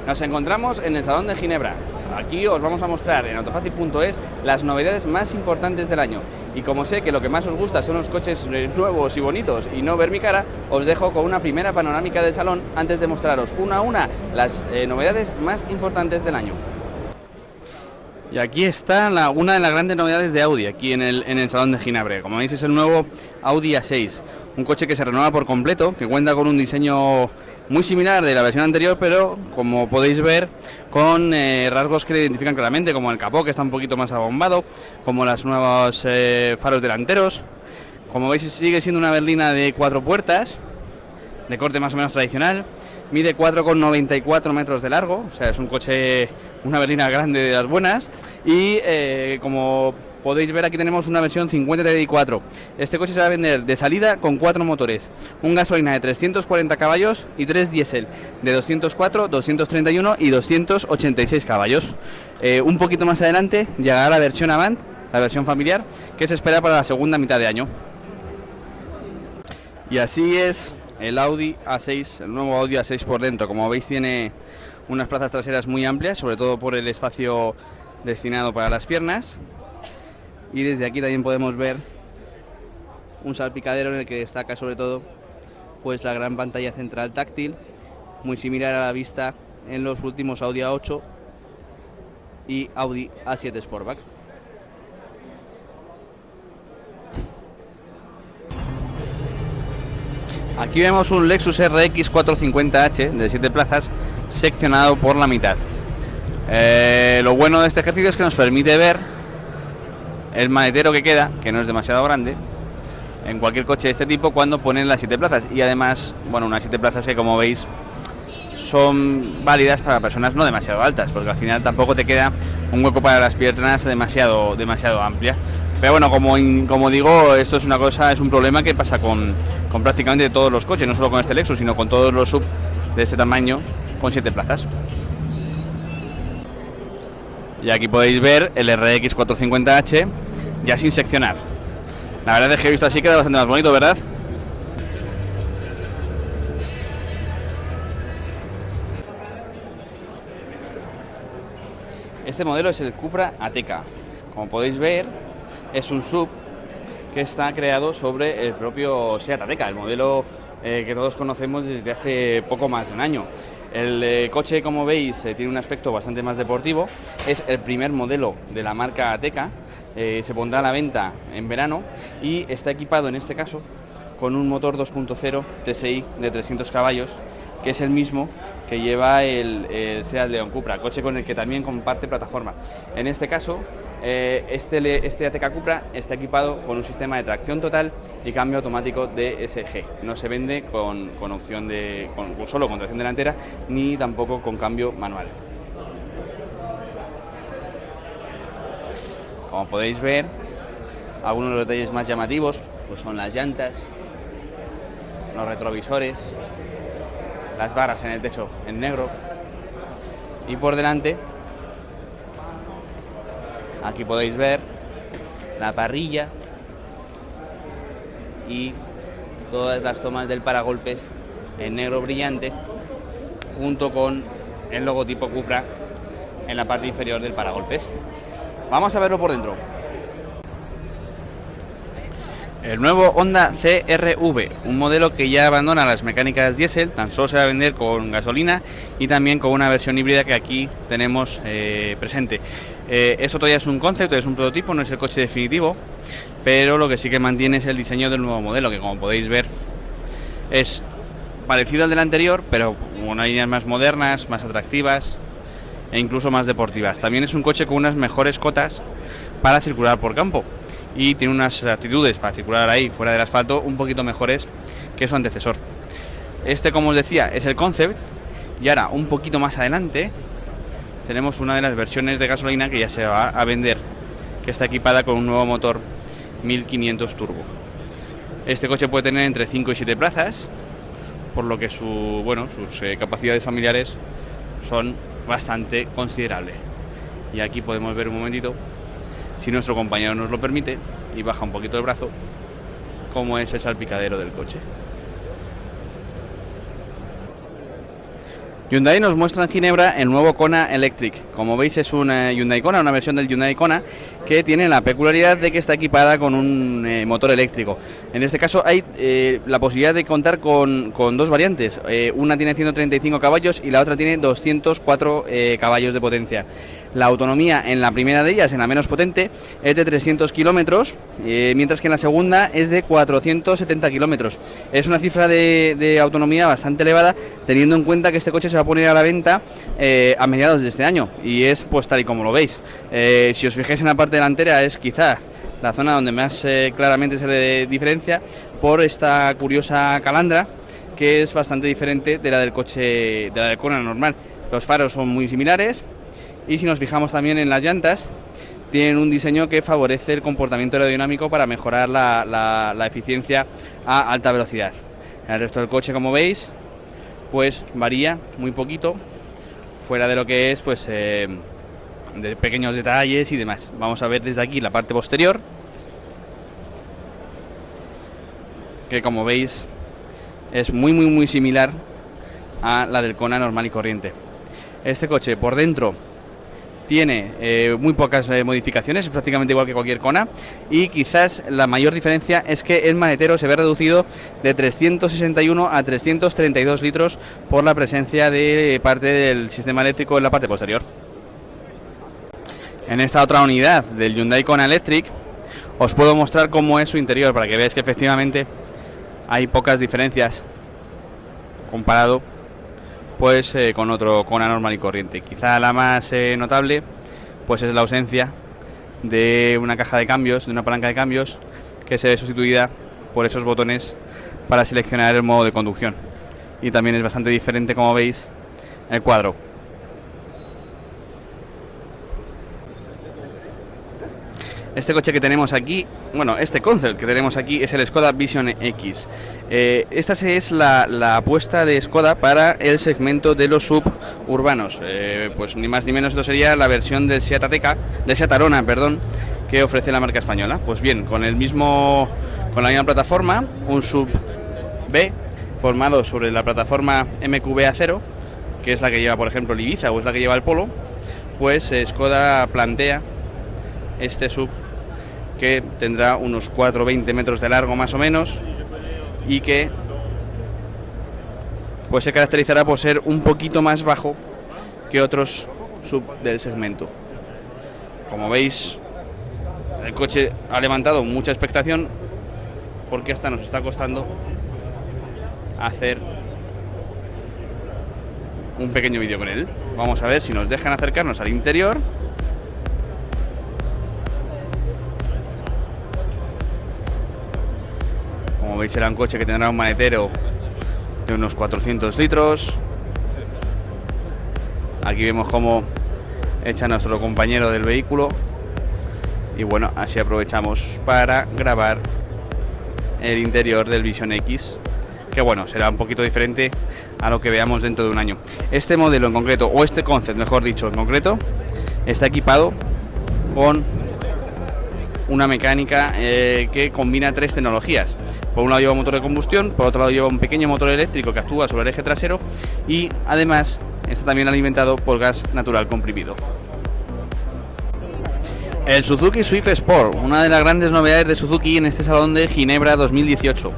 Nos encontramos en el Salón de Ginebra. Aquí os vamos a mostrar en autofacil.es las novedades más importantes del año. Y como sé que lo que más os gusta son los coches nuevos y bonitos y no ver mi cara, os dejo con una primera panorámica del salón antes de mostraros una a una las novedades más importantes del año. Y aquí está una de las grandes novedades de Audi, aquí en el Salón de Ginebra. Como veis, es el nuevo Audi A6, un coche que se renueva por completo, que cuenta con un diseño muy similar de la versión anterior, pero como podéis ver, con rasgos que le identifican claramente, como el capó, que está un poquito más abombado, como los nuevos faros delanteros. Como veis, sigue siendo una berlina de 4 puertas, de corte más o menos tradicional. Mide 4,94 metros de largo, o sea, es un coche, una berlina grande de las buenas. Y como podéis ver, aquí tenemos una versión 50 TDI4. Este coche se va a vender de salida con 4 motores, un gasolina de 340 caballos y 3 diésel de 204, 231 y 286 caballos. Un poquito más adelante llegará la versión Avant, la versión familiar, que se espera para la segunda mitad de año. Y así es el Audi A6, el nuevo Audi A6 por dentro. Como veis, tiene unas plazas traseras muy amplias, sobre todo por el espacio destinado para las piernas. Y desde aquí también podemos ver un salpicadero en el que destaca sobre todo pues la gran pantalla central táctil, muy similar a la vista en los últimos Audi A8 y Audi A7 Sportback. Aquí vemos un Lexus RX 450h de 7 plazas seccionado por la mitad. Lo bueno de este ejercicio es que nos permite ver el maletero que queda, que no es demasiado grande, en cualquier coche de este tipo cuando ponen las 7 plazas. Y además, bueno, unas 7 plazas que, como veis, son válidas para personas no demasiado altas, porque al final tampoco te queda un hueco para las piernas demasiado amplia. Pero bueno, como digo, esto es una cosa, es un problema que pasa con prácticamente todos los coches, no solo con este Lexus, sino con todos los sub de este tamaño con 7 plazas. Y aquí podéis ver el RX 450h ya sin seccionar. La verdad es que he visto así queda bastante más bonito, ¿verdad? Este modelo es el Cupra Ateca. Como podéis ver, es un SUV que está creado sobre el propio Seat Ateca, el modelo que todos conocemos desde hace poco más de un año. El coche, como veis, tiene un aspecto bastante más deportivo. Es el primer modelo de la marca Ateca. Se pondrá a la venta en verano y está equipado en este caso con un motor 2.0 TSI de 300 caballos, que es el mismo que lleva el Seat León Cupra, coche con el que también comparte plataforma. En este caso, este Ateca Cupra está equipado con un sistema de tracción total y cambio automático DSG. No se vende con opción solo con tracción delantera, ni tampoco con cambio manual. Como podéis ver, algunos de los detalles más llamativos pues son las llantas, los retrovisores, las barras en el techo en negro, y por delante aquí podéis ver la parrilla y todas las tomas del paragolpes en negro brillante, junto con el logotipo Cupra en la parte inferior del paragolpes. Vamos a verlo por dentro. El nuevo Honda CR-V, un modelo que ya abandona las mecánicas diésel, tan solo se va a vender con gasolina y también con una versión híbrida que aquí tenemos presente. Esto todavía es un concepto, es un prototipo, no es el coche definitivo, pero lo que sí que mantiene es el diseño del nuevo modelo, que como podéis ver es parecido al del anterior, pero con unas líneas más modernas, más atractivas e incluso más deportivas. También es un coche con unas mejores cotas para circular por campo y tiene unas aptitudes para circular ahí fuera del asfalto un poquito mejores que su antecesor. Este, como os decía, es el concept, y ahora un poquito más adelante tenemos una de las versiones de gasolina que ya se va a vender, que está equipada con un nuevo motor 1500 turbo. Este coche puede tener entre 5 y 7 plazas, por lo que sus capacidades familiares son bastante considerables. Y aquí podemos ver un momentito, si nuestro compañero nos lo permite y baja un poquito el brazo, cómo es el salpicadero del coche. Hyundai nos muestra en Ginebra el nuevo Kona Electric. Como veis es un Hyundai Kona, una versión del Hyundai Kona que tiene la peculiaridad de que está equipada con un motor eléctrico. En este caso hay la posibilidad de contar con dos variantes. Una tiene 135 caballos y la otra tiene 204 caballos de potencia. La autonomía en la primera de ellas, en la menos potente, es de 300 kilómetros, mientras que en la segunda es de 470 kilómetros. Es una cifra de autonomía bastante elevada, teniendo en cuenta que este coche se va a poner a la venta a mediados de este año, y es pues tal y como lo veis. Si os fijáis en la parte delantera, es quizá la zona donde más claramente se le diferencia por esta curiosa calandra, que es bastante diferente de la del coche, de la del Kona normal. Los faros son muy similares. Y si nos fijamos también en las llantas, tienen un diseño que favorece el comportamiento aerodinámico para mejorar la eficiencia a alta velocidad. El resto del coche, como veis, pues varía muy poquito, fuera de lo que es pues de pequeños detalles y demás. Vamos a ver desde aquí la parte posterior, que como veis es muy similar a la del Kona normal y corriente. Este coche por dentro tiene muy pocas modificaciones, es prácticamente igual que cualquier Kona, y quizás la mayor diferencia es que el maletero se ve reducido de 361 a 332 litros por la presencia de parte del sistema eléctrico en la parte posterior. En esta otra unidad del Hyundai Kona Electric os puedo mostrar cómo es su interior, para que veáis que efectivamente hay pocas diferencias comparado pues con otro Kona normal y corriente. Quizá la más notable pues es la ausencia de una caja de cambios, de una palanca de cambios, que se ve sustituida por esos botones para seleccionar el modo de conducción. Y también es bastante diferente, como veis, el cuadro. Este coche que tenemos aquí, bueno, este concept que tenemos aquí es el Skoda Vision X. Esta es la apuesta de Skoda para el segmento de los suburbanos. Pues ni más ni menos esto sería la versión del Seat Arona, que ofrece la marca española. Pues bien, con la misma plataforma, un sub B formado sobre la plataforma MQB A0, que es la que lleva, por ejemplo, el Ibiza o es la que lleva el Polo, pues Skoda plantea este sub que tendrá unos 4,20 metros de largo más o menos, y que pues se caracterizará por ser un poquito más bajo que otros sub del segmento. Como veis, el coche ha levantado mucha expectación porque hasta nos está costando hacer un pequeño vídeo con él. Vamos a ver si nos dejan acercarnos al interior. Como veis, será un coche que tendrá un maletero de unos 400 litros. Aquí vemos cómo echa nuestro compañero del vehículo. Y bueno, así aprovechamos para grabar el interior del Vision X, que bueno, será un poquito diferente a lo que veamos dentro de un año. Este modelo en concreto, o este concept mejor dicho en concreto, está equipado con una mecánica que combina tres tecnologías. Por un lado lleva un motor de combustión, por otro lado lleva un pequeño motor eléctrico que actúa sobre el eje trasero, y además está también alimentado por gas natural comprimido. El Suzuki Swift Sport, una de las grandes novedades de Suzuki en este Salón de Ginebra 2018.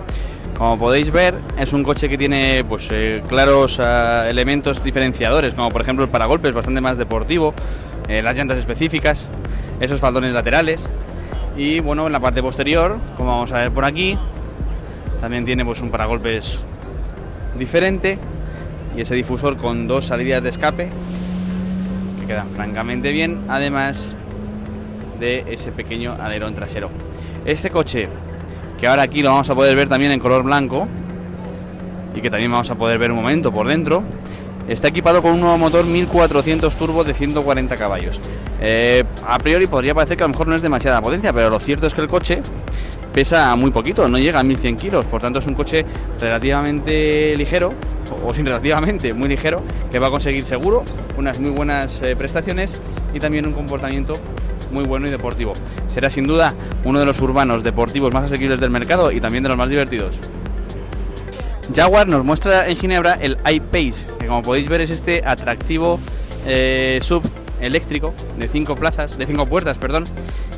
Como podéis ver, es un coche que tiene pues claros elementos diferenciadores, como por ejemplo el paragolpes bastante más deportivo, las llantas específicas, esos faldones laterales, y bueno, en la parte posterior, como vamos a ver por aquí, también tiene pues un paragolpes diferente y ese difusor con dos salidas de escape que quedan francamente bien, además de ese pequeño alerón trasero. Este coche, que ahora aquí lo vamos a poder ver también en color blanco y que también vamos a poder ver un momento por dentro, está equipado con un nuevo motor 1400 turbo de 140 caballos. A priori podría parecer que a lo mejor no es demasiada potencia, pero lo cierto es que el coche pesa muy poquito, no llega a 1100 kilos, por tanto es un coche relativamente ligero, o sin relativamente, muy ligero, que va a conseguir seguro unas muy buenas prestaciones y también un comportamiento muy bueno y deportivo. Será sin duda uno de los urbanos deportivos más asequibles del mercado y también de los más divertidos. Jaguar nos muestra en Ginebra el I-Pace, que como podéis ver es este atractivo sub eléctrico de 5 puertas,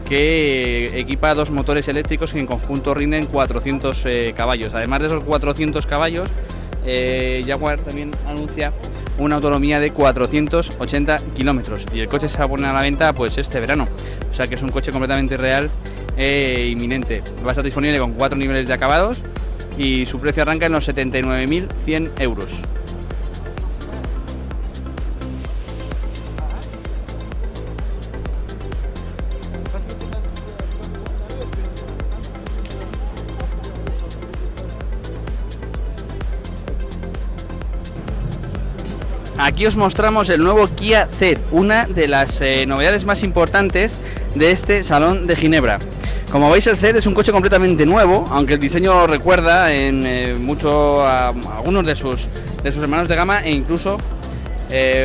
que equipa 2 motores eléctricos que en conjunto rinden 400 caballos. Además de esos 400 caballos, Jaguar también anuncia una autonomía de 480 kilómetros y el coche se va a poner a la venta pues este verano, o sea que es un coche completamente real e inminente. Va a estar disponible con 4 niveles de acabados y su precio arranca en los 79.100 euros. Aquí os mostramos el nuevo Kia Ceed, una de las novedades más importantes de este Salón de Ginebra. Como veis, el Ceed es un coche completamente nuevo, aunque el diseño recuerda en mucho a algunos de sus hermanos de gama e incluso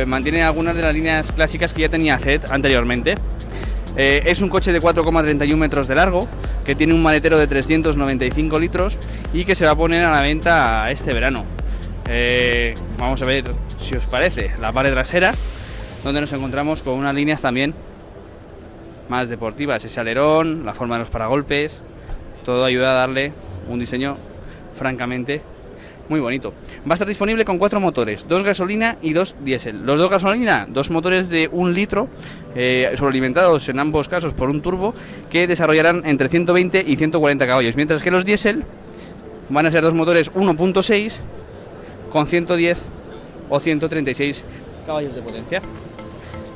mantiene algunas de las líneas clásicas que ya tenía Ceed anteriormente. Es un coche de 4,31 metros de largo, que tiene un maletero de 395 litros y que se va a poner a la venta este verano. Vamos a ver si os parece la parte trasera, donde nos encontramos con unas líneas también más deportivas, ese alerón, la forma de los paragolpes, todo ayuda a darle un diseño francamente muy bonito. Va a estar disponible con 4 motores, 2 gasolina y 2 diésel. Los 2 gasolina, 2 motores de 1 litro, sobrealimentados en ambos casos por un turbo, que desarrollarán entre 120 y 140 caballos, mientras que los diésel van a ser 2 motores 1.6 con 110 o 136 caballos de potencia.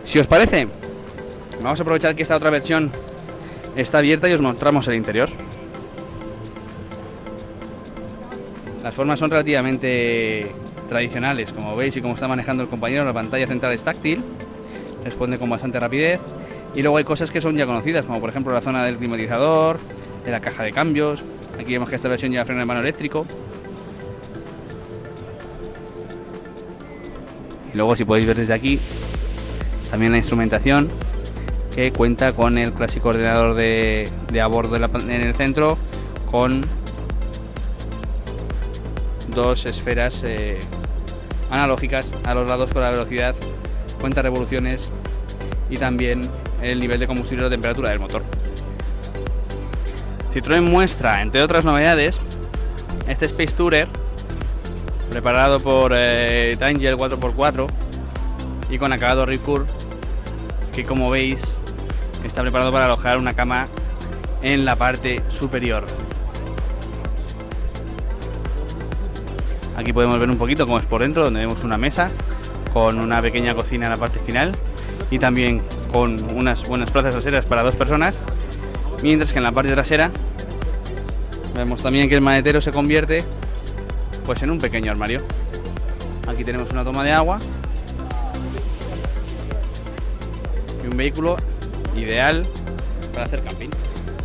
Si os parece, vamos a aprovechar que esta otra versión está abierta y os mostramos el interior. Las formas son relativamente tradicionales, como veis y como está manejando el compañero. La pantalla central es táctil, responde con bastante rapidez, y luego hay cosas que son ya conocidas, como por ejemplo la zona del climatizador, de la caja de cambios. Aquí vemos que esta versión lleva freno de mano eléctrico. Y luego, si podéis ver desde aquí, también la instrumentación, que cuenta con el clásico ordenador de a bordo en el centro, con 2 esferas analógicas a los lados con la velocidad, cuenta revoluciones y también el nivel de combustible o temperatura del motor. Citroën muestra, entre otras novedades, este Space Tourer, preparado por Tangel 4x4 y con acabado Ripcore, que como veis está preparado para alojar una cama en la parte superior. Aquí podemos ver un poquito cómo es por dentro, donde vemos una mesa con una pequeña cocina en la parte final y también con unas buenas plazas traseras para 2 personas, mientras que en la parte trasera vemos también que el maletero se convierte pues en un pequeño armario. Aquí tenemos una toma de agua y un vehículo ideal para hacer camping.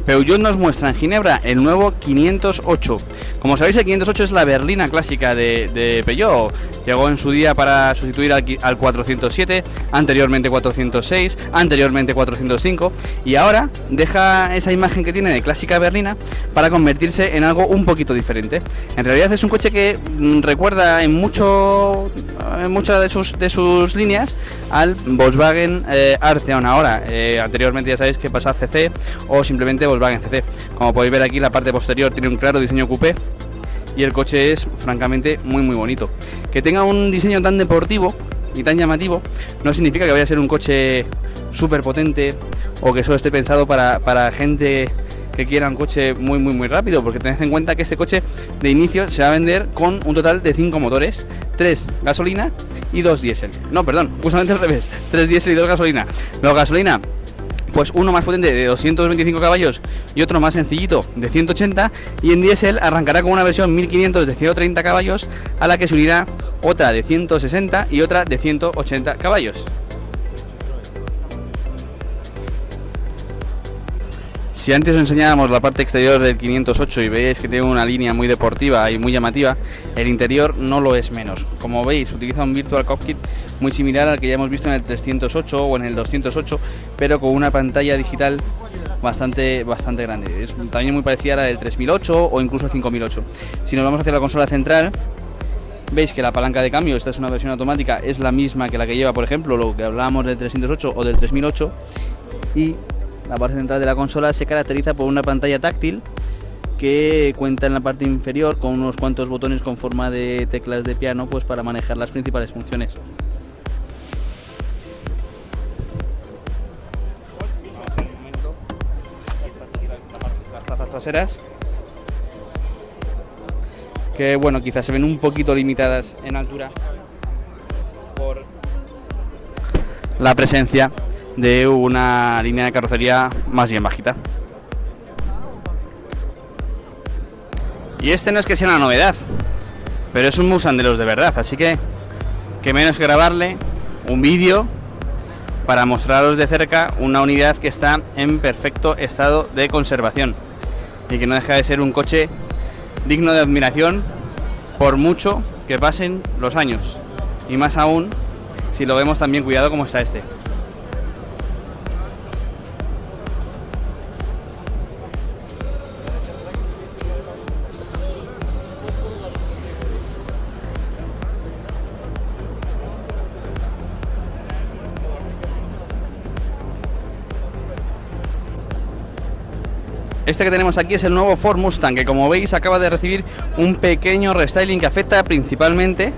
Peugeot nos muestra en Ginebra el nuevo 508. Como sabéis, el 508 es la berlina clásica de Peugeot. Llegó en su día para sustituir al 407, anteriormente 406, anteriormente 405, y ahora deja esa imagen que tiene de clásica berlina para convertirse en algo un poquito diferente. En realidad es un coche que recuerda en muchas de sus líneas al Volkswagen Arteon ahora. Anteriormente ya sabéis que pasa a CC o simplemente Volkswagen CC. Como podéis ver aquí, la parte posterior tiene un claro diseño coupé y el coche es francamente muy bonito. Que tenga un diseño tan deportivo y tan llamativo no significa que vaya a ser un coche súper potente o que solo esté pensado para gente que quiera un coche muy rápido, porque tened en cuenta que este coche de inicio se va a vender con un total de 5 motores, 3 gasolina y 2 diésel. No, perdón, justamente al revés, 3 diésel y 2 gasolina. Los gasolina, pues uno más potente de 225 caballos y otro más sencillito de 180, y en diésel arrancará con una versión 1500 de 130 caballos a la que se unirá otra de 160 y otra de 180 caballos. Si antes os enseñábamos la parte exterior del 508 y veis que tiene una línea muy deportiva y muy llamativa, el interior no lo es menos. Como veis, utiliza un Virtual Cockpit muy similar al que ya hemos visto en el 308 o en el 208, pero con una pantalla digital bastante grande. Es también muy parecida a la del 3008 o incluso 5008. Si nos vamos hacia la consola central, veis que la palanca de cambio, esta es una versión automática, es la misma que la que lleva, por ejemplo, lo que hablábamos del 308 o del 3008, y la parte central de la consola se caracteriza por una pantalla táctil que cuenta en la parte inferior con unos cuantos botones con forma de teclas de piano, pues para manejar las principales funciones. Las plazas traseras, que bueno, quizás se ven un poquito limitadas en altura por la presencia de una línea de carrocería más bien bajita. Y este no es que sea una novedad, pero es un Mustang de los de verdad, así que menos que grabarle un vídeo para mostraros de cerca una unidad que está en perfecto estado de conservación y que no deja de ser un coche digno de admiración por mucho que pasen los años, y más aún si lo vemos tan bien cuidado como está este. Este que tenemos aquí es el nuevo Ford Mustang, que como veis acaba de recibir un pequeño restyling que afecta principalmente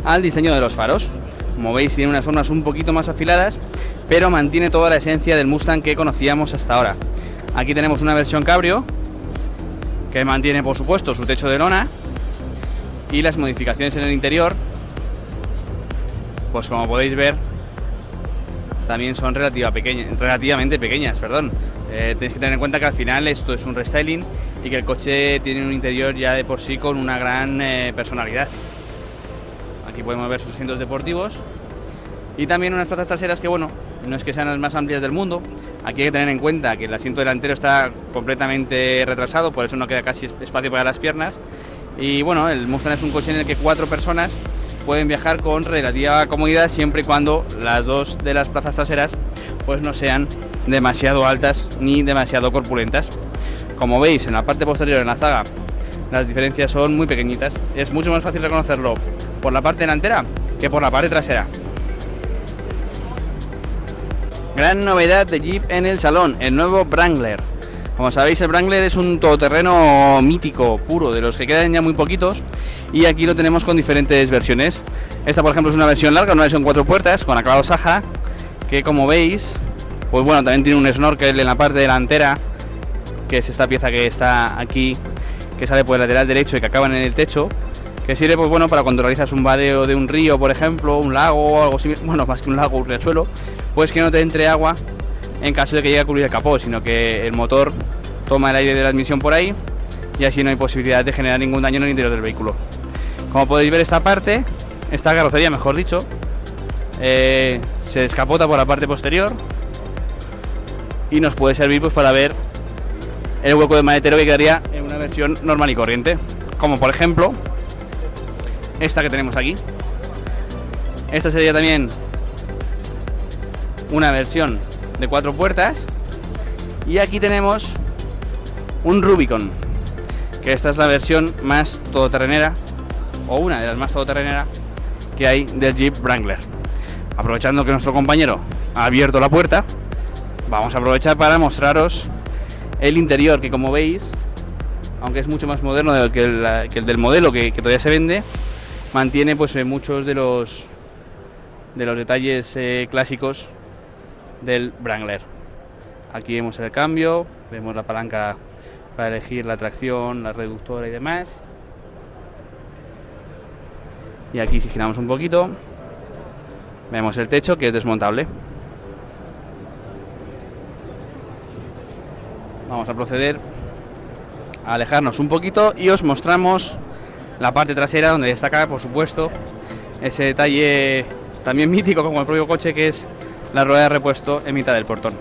al diseño de los faros. Como veis tiene unas formas un poquito más afiladas, pero mantiene toda la esencia del Mustang que conocíamos hasta ahora. Aquí tenemos una versión cabrio, que mantiene por supuesto su techo de lona, y las modificaciones en el interior, pues como podéis ver, también son relativamente pequeñas. Tenéis que tener en cuenta que al final esto es un restyling y que el coche tiene un interior ya de por sí con una gran personalidad. Aquí podemos ver sus asientos deportivos y también unas plazas traseras que, bueno, no es que sean las más amplias del mundo. Aquí hay que tener en cuenta que el asiento delantero está completamente retrasado, por eso no queda casi espacio para las piernas. Y bueno, el Mustang es un coche en el que 4 personas pueden viajar con relativa comodidad, siempre y cuando las dos de las plazas traseras pues no sean demasiado altas ni demasiado corpulentas. Como veis, en la parte posterior, en la zaga, las diferencias son muy pequeñitas. Es mucho más fácil reconocerlo por la parte delantera que por la parte trasera. Gran novedad de Jeep en el salón, el nuevo Wrangler. Como sabéis, el Wrangler es un todoterreno mítico, puro, de los que quedan ya muy poquitos, y aquí lo tenemos con diferentes versiones. Esta, por ejemplo, es una versión larga, una versión 4 puertas, con acabado Saja, que como veis, pues bueno, también tiene un snorkel en la parte delantera, que es esta pieza que está aquí, que sale por el lateral derecho y que acaba en el techo, que sirve, pues bueno, para cuando realizas un vadeo de un río, por ejemplo, un lago o algo similar, bueno, más que un lago, un riachuelo, pues que no te entre agua en caso de que llegue a cubrir el capó, sino que el motor toma el aire de la admisión por ahí y así no hay posibilidad de generar ningún daño en el interior del vehículo. Como podéis ver, esta carrocería, mejor dicho, se descapota por la parte posterior y nos puede servir pues para ver el hueco de maletero que quedaría en una versión normal y corriente, como por ejemplo esta que tenemos aquí. Esta sería también una versión de 4 puertas, y aquí tenemos un Rubicon, que esta es la versión más todoterrenera, o una de las más todoterreneras que hay del Jeep Wrangler. Aprovechando que nuestro compañero ha abierto la puerta, vamos a aprovechar para mostraros el interior, que como veis, aunque es mucho más moderno que el del modelo que todavía se vende, mantiene pues muchos de los detalles clásicos del Wrangler. Aquí vemos el cambio, vemos la palanca para elegir la tracción, la reductora y demás. Y aquí, si giramos un poquito, vemos el techo, que es desmontable. Vamos a proceder a alejarnos un poquito y os mostramos la parte trasera, donde destaca, por supuesto, ese detalle también mítico como el propio coche, que es la rueda de repuesto en mitad del portón.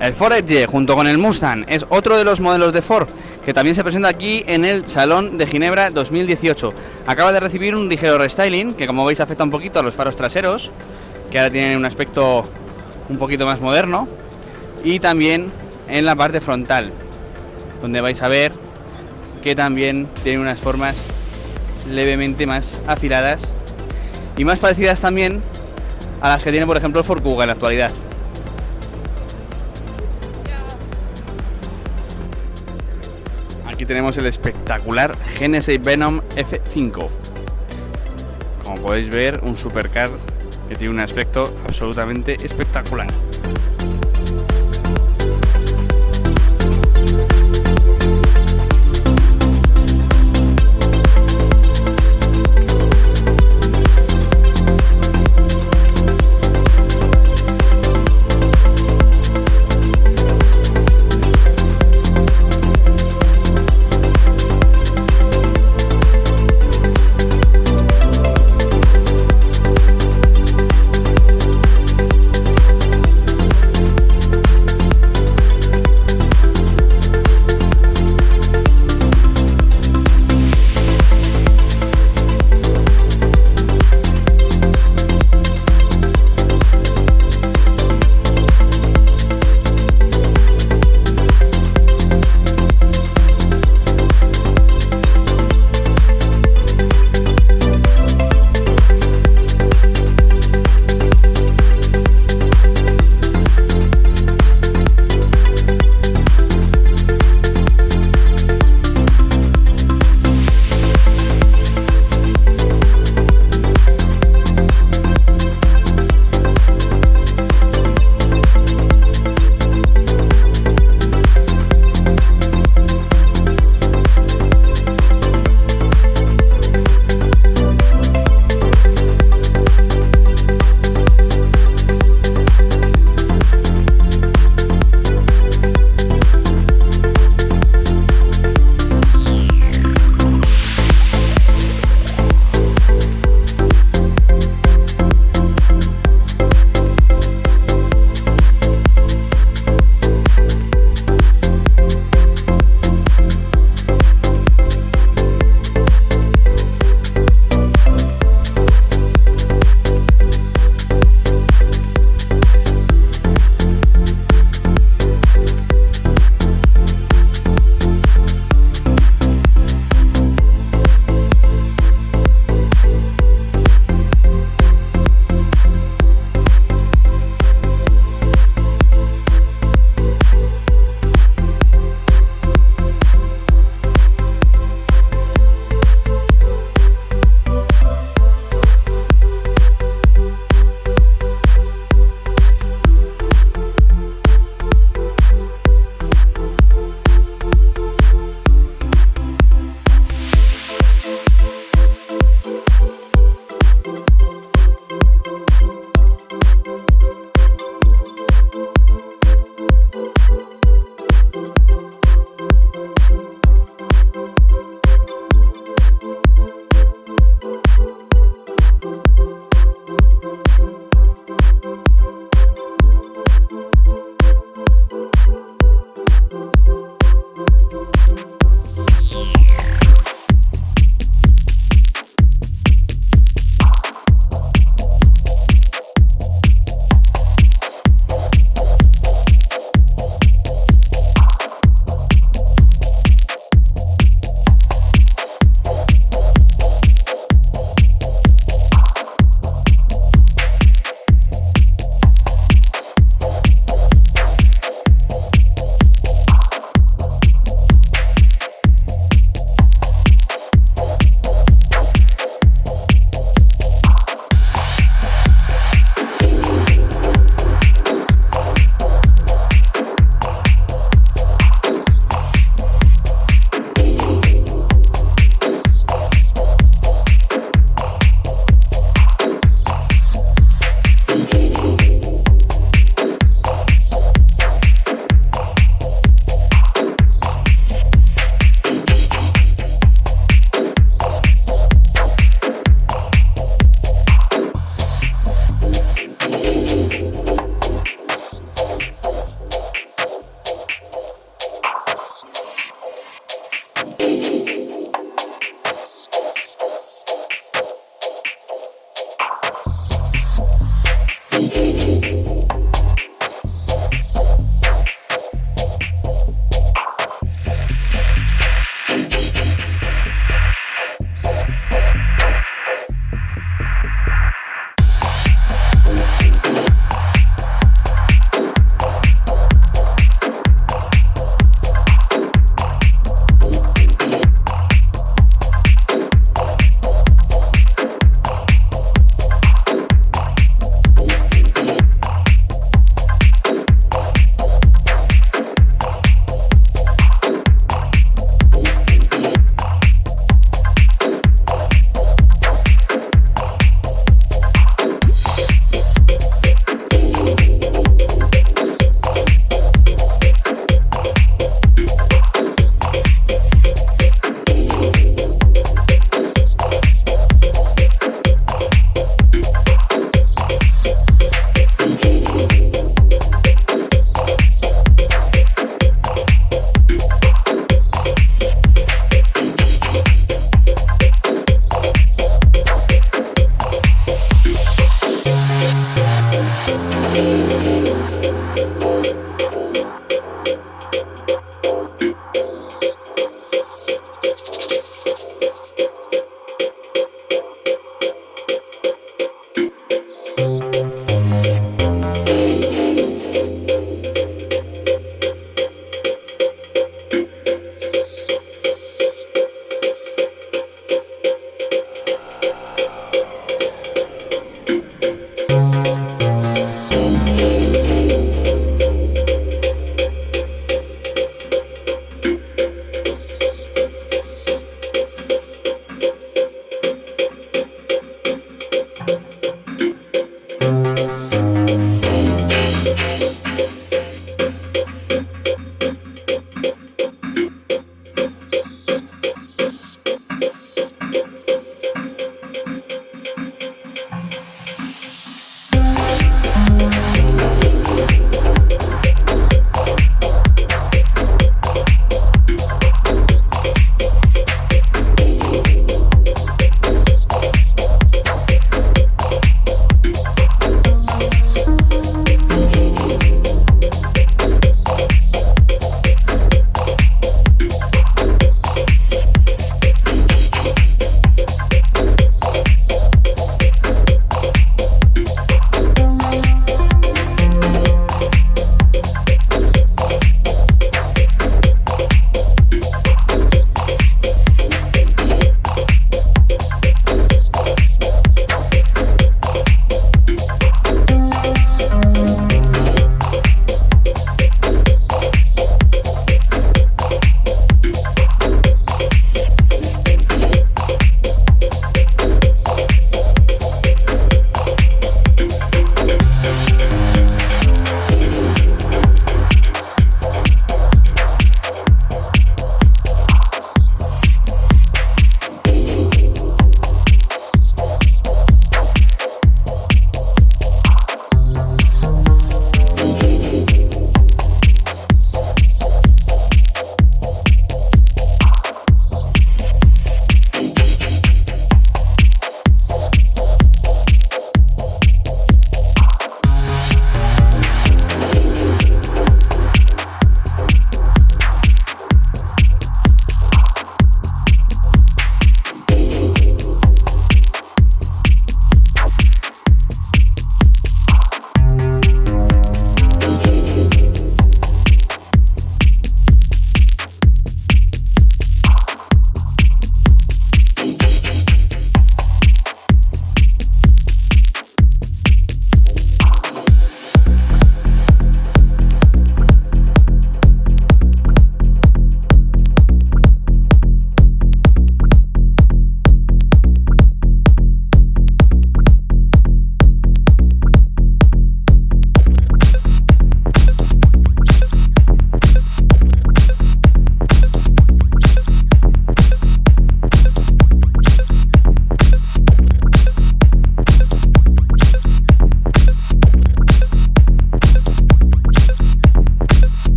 El Ford Edge, junto con el Mustang, es otro de los modelos de Ford que también se presenta aquí en el Salón de Ginebra 2018. Acaba de recibir un ligero restyling, que como veis afecta un poquito a los faros traseros, que ahora tienen un aspecto un poquito más moderno, y también en la parte frontal, donde vais a ver que también tiene unas formas levemente más afiladas y más parecidas también a las que tiene, por ejemplo, el Ford Kuga en la actualidad. Aquí tenemos el espectacular Genesis Venom F5. Como podéis ver, un supercar que tiene un aspecto absolutamente espectacular.